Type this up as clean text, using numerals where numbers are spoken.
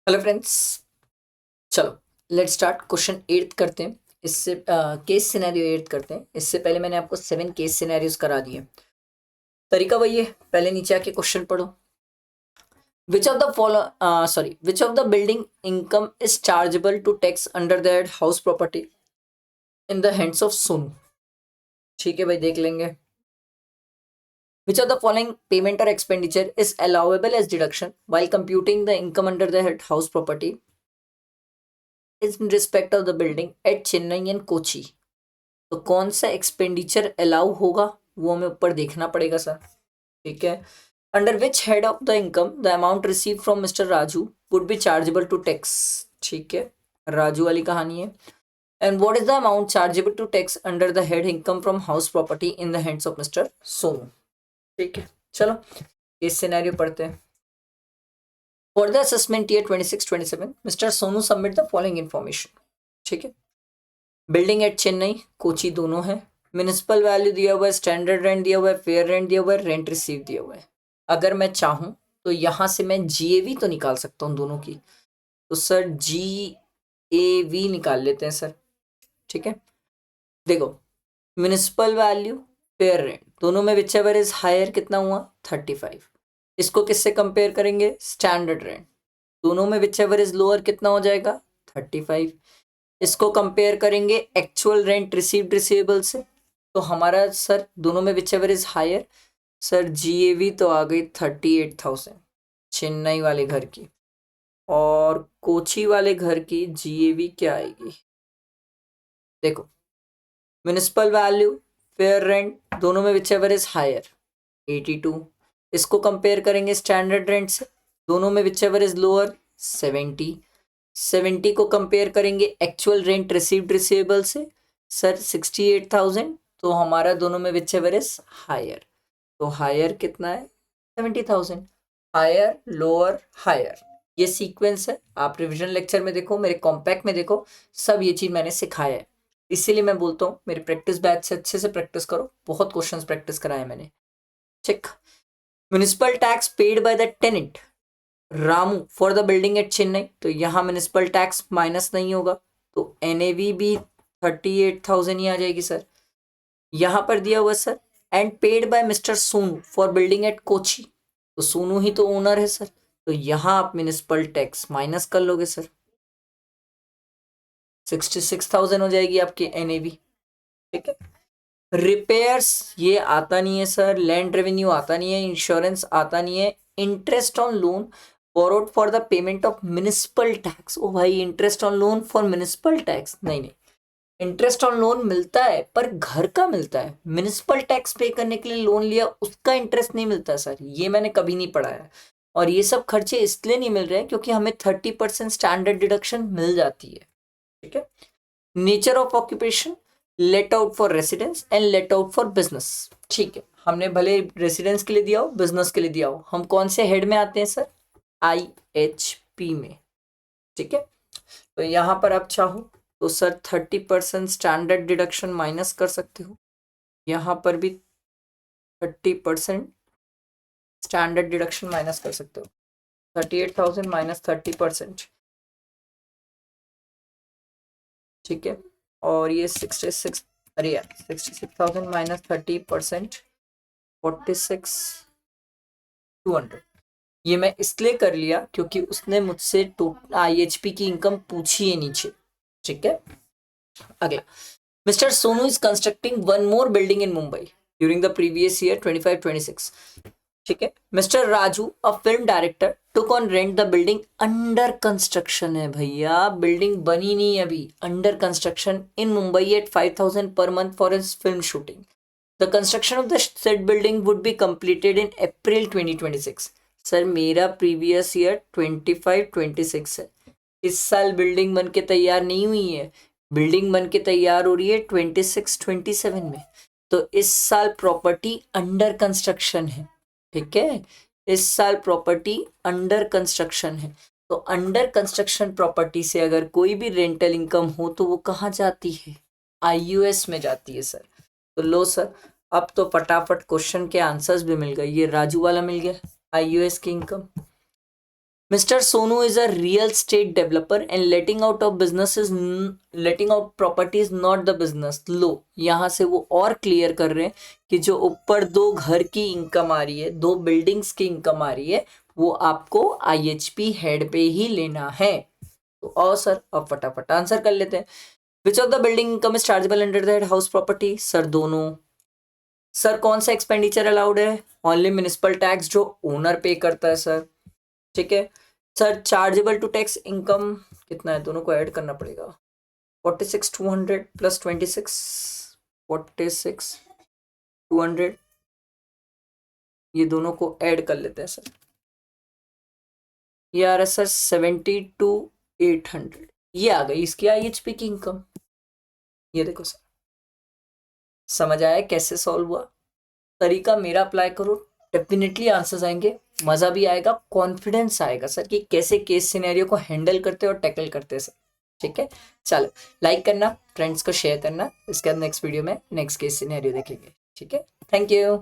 Hello friends, चलो let's start. Question eighth करते हैं। इससे केस सिनेरियो एट्थ करते हैं। इससे पहले मैंने आपको 7 केस सिनेरियोज करा दिए। तरीका वही है, पहले नीचे आके क्वेश्चन पढ़ो। Which of the building income is chargeable to tax under that house property in the hands of Sonu. ठीक है भाई, देख लेंगे। Which of the following payment और expenditure is allowable as deduction while computing the income under the head house property in respect of the building at Chennai and Kochi। तो कौन सा expenditure allow होगा वो हमें ऊपर देखना पड़ेगा सर। ठीक है। Under which head of the income the amount receive from mister Raju would be chargeable to tax. ठीक है, राजू वाली कहानी है। And what is the amount chargeable to tax under the head income from house property in the hands of mister Sonu. ठीक है, चलो इस scenario पढ़ते हैं। For the assessment year 26-27 mister Sonu submit the following information. ठीक है, बिल्डिंग एट चेन्नई कोची दोनों है, म्यूनिसिपल वैल्यू दिया हुआ है, स्टैंडर्ड रेंट दिया हुआ है, फेयर रेंट दिया हुआ है, रेंट रिसीव दिया हुआ है। अगर मैं चाहूँ तो यहाँ से मैं जीएवी तो निकाल सकता हूँ दोनों की। तो सर जीएवी निकाल लेते हैं सर। ठीक है, देखो म्यूनिसिपल वैल्यू फेयर रेंट दोनों में विच एवर इज हायर कितना हुआ 35। इसको किससे कंपेयर करेंगे स्टैंडर्ड रेंट, दोनों में विच एवर इज लोअर कितना हो जाएगा 35। इसको कंपेयर करेंगे एक्चुअल रेंट रिसीव्ड रिसीवेबल से, तो हमारा सर दोनों में whichever is higher. Sir GAV तो आ गई 38,000 चेन्नई वाले घर की, और कोची वाले घर की जीएवी क्या आएगी देखो, म्यूनिसिपल वैल्यू फेयर रेंट दोनों में विच एवर इज हायर 82। इसको कंपेयर करेंगे स्टैंडर्ड रेंट से, दोनों में विच एवर इज लोअर 70 को कंपेयर करेंगे एक्चुअल रेंट रिसीव्ड रिसीवेबल से, सर 68,000। तो हमारा दोनों में विच एवर इज हायर, तो हायर कितना है 70,000। हायर लोअर हायर, ये सीक्वेंस है। आप रिवीजन लेक्चर में देखो, मेरे कॉम्पैक्ट में देखो, सब ये चीज मैंने सिखाया है। इसीलिए मैं बोलता हूँ मेरे प्रैक्टिस बैच से अच्छे से प्रैक्टिस करो, बहुत क्वेश्चंस प्रैक्टिस कराए मैंने। Check. Municipal tax paid by the tenant Ramu for the building at Chennai, तो यहाँ म्यूनिसिपल टैक्स माइनस नहीं होगा, तो एनएवी भी 38,000 ही आ जाएगी सर। यहाँ पर दिया हुआ sir and paid by mister Sonu for building at Kochi, तो सोनू ही तो ओनर है सर, तो यहाँ आप म्यूनिसिपल टैक्स माइनस कर लोगे सर, 66,000 हो जाएगी आपकी एनएवी। ठीक है। रिपेयर्स ये आता नहीं है सर, लैंड रेवेन्यू आता नहीं है, इंश्योरेंस आता नहीं है, interest on loan borrowed for the payment of municipal tax. ओ भाई, interest on loan for municipal tax नहीं, इंटरेस्ट ऑन लोन मिलता है पर घर का मिलता है, म्युनिसिपल टैक्स पे करने के लिए लोन लिया उसका इंटरेस्ट नहीं मिलता सर, ये मैंने कभी नहीं पढ़ा है। और ये सब खर्चे इसलिए नहीं मिल रहे हैं क्योंकि हमें 30% स्टैंडर्ड डिडक्शन मिल जाती है। ठीक है। Nature of occupation let out for residence and let out for business. ठीक है, हमने भले रेसिडेंस के लिए दिया हो बिजनेस के लिए दिया हो, हम कौन से हेड में आते हैं सर IHP में। ठीक है, तो यहां पर आप चाहो तो सर 30% स्टैंडर्ड डिडक्शन माइनस कर सकते हो, यहां पर भी 30% स्टैंडर्ड डिडक्शन माइनस कर सकते हो, 38,000 माइनस 30%। ठीक है, और ये 66, अरे यार 66,000 माइनस 30% 46,200। ये मैं इसलिए कर लिया क्योंकि उसने मुझसे टोटल IHP की इनकम पूछी है नीचे। ठीक है, अगला, Mr. Sonu is constructing one more building in Mumbai during the previous year 25-26। ठीक है, mister Raju a film director took on rent the building under construction है भैया, बिल्डिंग बनी नहीं अभी, under construction in Mumbai at 5,000 per month for his film shooting. The construction of the set building would be completed in April 2026। Sir मेरा previous year 25-26 है, इस साल building बन के तैयार नहीं हुई है, बिल्डिंग बन के तैयार हो रही है 26-27 में, तो इस साल प्रॉपर्टी अंडर कंस्ट्रक्शन है। ठीक है, इस साल प्रॉपर्टी अंडर कंस्ट्रक्शन है, तो अंडर कंस्ट्रक्शन प्रॉपर्टी से अगर कोई भी रेंटल इनकम हो तो वो कहाँ जाती है IUS में जाती है सर। तो लो सर, अब तो फटाफट क्वेश्चन के आंसर्स भी मिल गए, ये राजू वाला मिल गया IUS की income, Mr. Sonu is a real estate developer and letting out property is not the business. लो यहाँ से वो और क्लियर कर रहे हैं कि जो ऊपर 2 घर की इनकम आ रही है, 2 बिल्डिंग्स की इनकम आ रही है, वो आपको IHP हेड पे ही लेना है. तो और सर अब फटाफट आंसर कर लेते हैं. Which of the building income is chargeable under the head house property? Sir दोनों. सर कौन सा एक्सपेंडिचर अलाउड है? ओनली म्युनिसिपल टैक्स जो ओनर पे करता है सर. ठीक है sir. Chargeable to tax income कितना है? दोनों को ऐड करना पड़ेगा. 46,200 प्लस 26 46,200 ये दोनों को ऐड कर लेते हैं सर. ये आ रहा है सर 72,800. ये आ गई इसकी IHP की इनकम. ये देखो सर. समझ आया कैसे सॉल्व हुआ? तरीका मेरा अप्लाई करो, डेफिनेटली आंसर्स आएंगे. मजा भी आएगा, कॉन्फिडेंस आएगा सर कि कैसे केस सिनेरियो को हैंडल करते और टैकल करते सर. ठीक है चलो, लाइक करना, फ्रेंड्स को शेयर करना. इसके बाद नेक्स्ट वीडियो में नेक्स्ट केस सिनेरियो देखेंगे. ठीक है, थैंक यू.